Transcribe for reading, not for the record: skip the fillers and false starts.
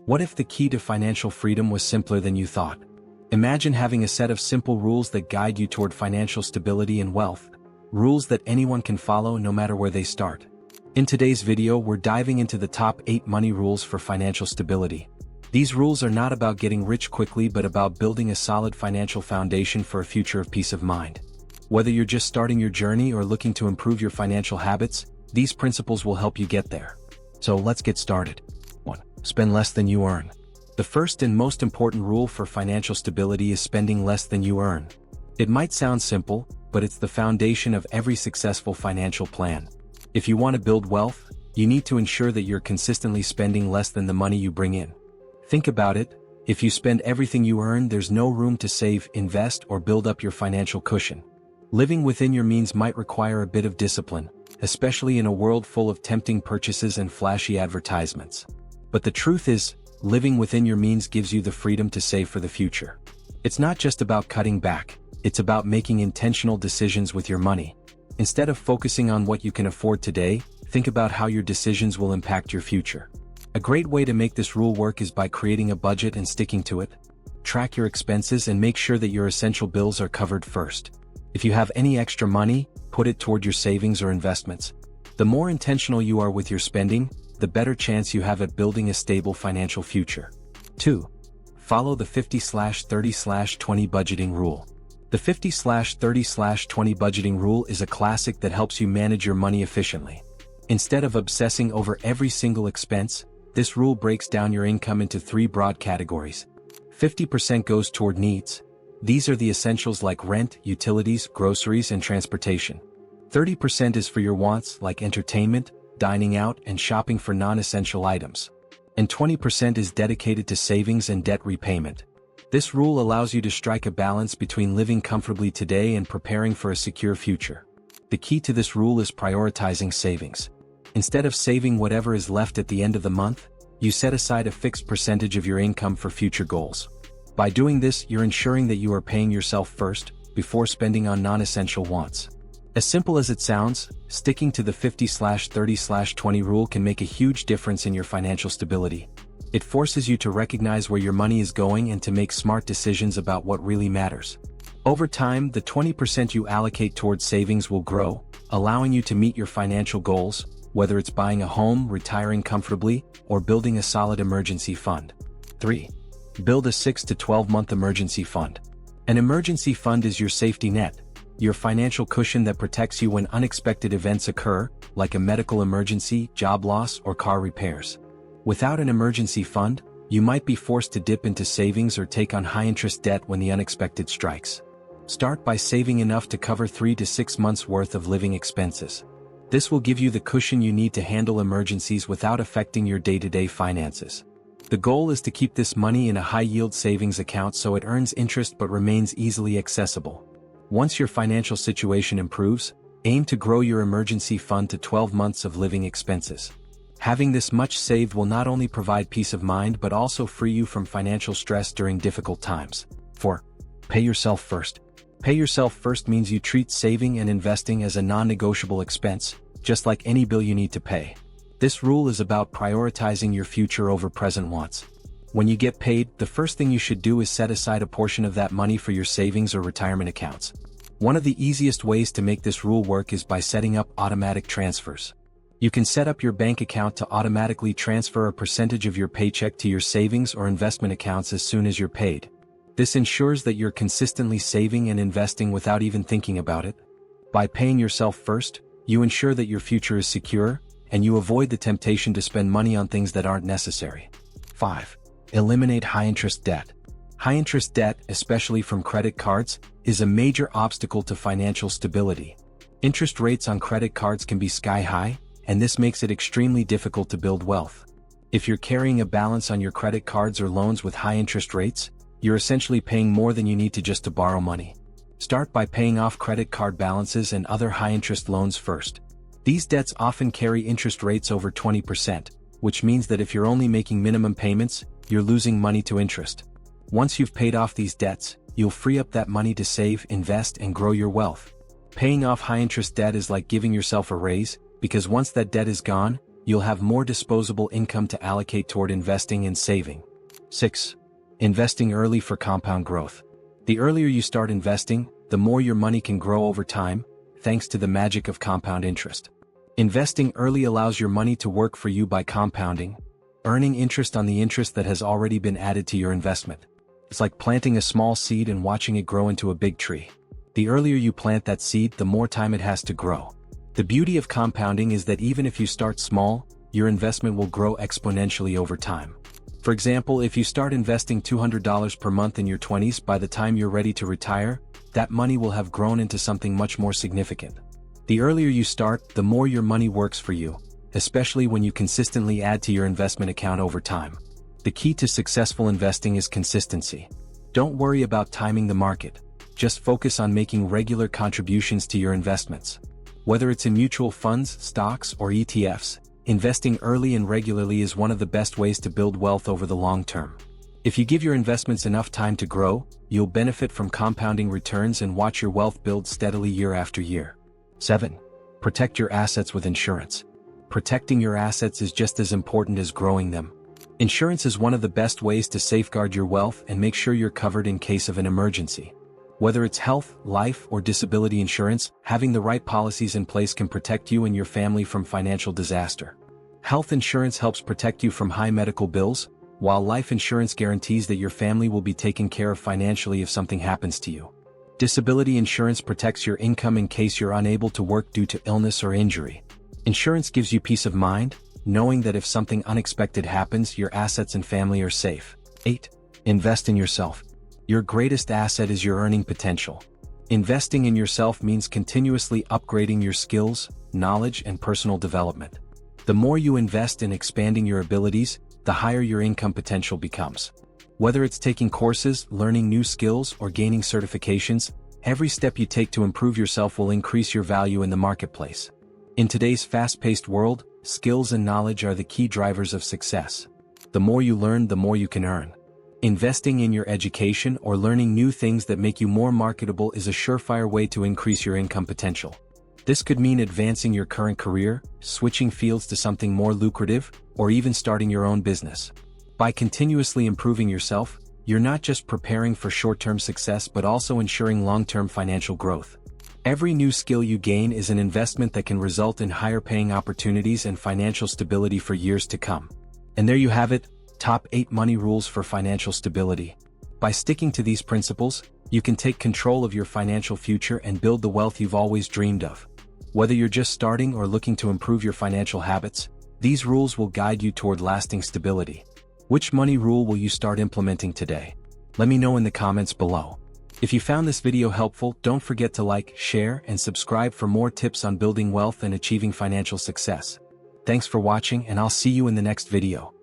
What if the key to financial freedom was simpler than you thought? Imagine having a set of simple rules that guide you toward financial stability and wealth. Rules that anyone can follow no matter where they start. In today's video, we're diving into the top 8 money rules for financial stability. These rules are not about getting rich quickly but about building a solid financial foundation for a future of peace of mind. Whether you're just starting your journey or looking to improve your financial habits, these principles will help you get there. So let's get started. 1. Spend less than you earn. The first and most important rule for financial stability is spending less than you earn. It might sound simple, but it's the foundation of every successful financial plan. If you want to build wealth, you need to ensure that you're consistently spending less than the money you bring in. Think about it. If you spend everything you earn, there's no room to save, invest, or build up your financial cushion. Living within your means might require a bit of discipline, especially in a world full of tempting purchases and flashy advertisements. But the truth is, living within your means gives you the freedom to save for the future. It's not just about cutting back, it's about making intentional decisions with your money. Instead of focusing on what you can afford today, think about how your decisions will impact your future. A great way to make this rule work is by creating a budget and sticking to it. Track your expenses and make sure that your essential bills are covered first. If you have any extra money, put it toward your savings or investments. The more intentional you are with your spending, the better chance you have at building a stable financial future. 2. Follow the 50/30/20 budgeting rule. The 50/30/20 budgeting rule is a classic that helps you manage your money efficiently. Instead of obsessing over every single expense, this rule breaks down your income into 3 broad categories. 50% goes toward needs. These are the essentials like rent, utilities, groceries, and transportation. 30% is for your wants like entertainment, dining out, and shopping for non-essential items. And 20% is dedicated to savings and debt repayment. This rule allows you to strike a balance between living comfortably today and preparing for a secure future. The key to this rule is prioritizing savings. Instead of saving whatever is left at the end of the month, you set aside a fixed percentage of your income for future goals. By doing this, you're ensuring that you are paying yourself first, before spending on non-essential wants. As simple as it sounds, sticking to the 50/30/20 rule can make a huge difference in your financial stability. It forces you to recognize where your money is going and to make smart decisions about what really matters. Over time, the 20% you allocate towards savings will grow, allowing you to meet your financial goals, whether it's buying a home, retiring comfortably, or building a solid emergency fund. 3. Build a 6 to 12-month emergency fund. An emergency fund is your safety net, your financial cushion that protects you when unexpected events occur, like a medical emergency, job loss, or car repairs. Without an emergency fund, you might be forced to dip into savings or take on high-interest debt when the unexpected strikes. Start by saving enough to cover 3 to 6 months' worth of living expenses. This will give you the cushion you need to handle emergencies without affecting your day-to-day finances. The goal is to keep this money in a high-yield savings account so it earns interest but remains easily accessible. Once your financial situation improves, aim to grow your emergency fund to 12 months of living expenses. Having this much saved will not only provide peace of mind but also free you from financial stress during difficult times. 4. Pay yourself first. Pay yourself first means you treat saving and investing as a non-negotiable expense, just like any bill you need to pay. This rule is about prioritizing your future over present wants. When you get paid, the first thing you should do is set aside a portion of that money for your savings or retirement accounts. One of the easiest ways to make this rule work is by setting up automatic transfers. You can set up your bank account to automatically transfer a percentage of your paycheck to your savings or investment accounts as soon as you're paid. This ensures that you're consistently saving and investing without even thinking about it. By paying yourself first, you ensure that your future is secure, and you avoid the temptation to spend money on things that aren't necessary. 5. Eliminate high-interest debt. High-interest debt, especially from credit cards, is a major obstacle to financial stability. Interest rates on credit cards can be sky-high, and this makes it extremely difficult to build wealth. If you're carrying a balance on your credit cards or loans with high interest rates, you're essentially paying more than you need to borrow money. Start by paying off credit card balances and other high-interest loans first. These debts often carry interest rates over 20%, which means that if you're only making minimum payments, you're losing money to interest. Once you've paid off these debts, you'll free up that money to save, invest, and grow your wealth. Paying off high-interest debt is like giving yourself a raise, because once that debt is gone, you'll have more disposable income to allocate toward investing and saving. 6. Investing early for compound growth. The earlier you start investing, the more your money can grow over time, thanks to the magic of compound interest. Investing early allows your money to work for you by compounding, earning interest on the interest that has already been added to your investment. It's like planting a small seed and watching it grow into a big tree. The earlier you plant that seed, the more time it has to grow. The beauty of compounding is that even if you start small, your investment will grow exponentially over time. For example, if you start investing $200 per month in your 20s, by the time you're ready to retire, that money will have grown into something much more significant. The earlier you start, the more your money works for you, especially when you consistently add to your investment account over time. The key to successful investing is consistency. Don't worry about timing the market. Just focus on making regular contributions to your investments. Whether it's in mutual funds, stocks, or ETFs, investing early and regularly is one of the best ways to build wealth over the long term. If you give your investments enough time to grow, you'll benefit from compounding returns and watch your wealth build steadily year after year. 7. Protect your assets with insurance. Protecting your assets is just as important as growing them. Insurance is one of the best ways to safeguard your wealth and make sure you're covered in case of an emergency. Whether it's health, life, or disability insurance, having the right policies in place can protect you and your family from financial disaster. Health insurance helps protect you from high medical bills, while life insurance guarantees that your family will be taken care of financially if something happens to you. Disability insurance protects your income in case you're unable to work due to illness or injury. Insurance gives you peace of mind, knowing that if something unexpected happens, your assets and family are safe. 8. Invest in yourself. Your greatest asset is your earning potential. Investing in yourself means continuously upgrading your skills, knowledge, and personal development. The more you invest in expanding your abilities, the higher your income potential becomes. Whether it's taking courses, learning new skills, or gaining certifications, every step you take to improve yourself will increase your value in the marketplace. In today's fast-paced world, skills and knowledge are the key drivers of success. The more you learn, the more you can earn. Investing in your education or learning new things that make you more marketable is a surefire way to increase your income potential. This could mean advancing your current career, switching fields to something more lucrative, or even starting your own business. By continuously improving yourself, you're not just preparing for short-term success but also ensuring long-term financial growth. Every new skill you gain is an investment that can result in higher-paying opportunities and financial stability for years to come. And there you have it. Top 8 money rules for financial stability. By sticking to these principles, you can take control of your financial future and build the wealth you've always dreamed of. Whether you're just starting or looking to improve your financial habits, these rules will guide you toward lasting stability. Which money rule will you start implementing today? Let me know in the comments below. If you found this video helpful, don't forget to like, share, and subscribe for more tips on building wealth and achieving financial success. Thanks for watching, and I'll see you in the next video.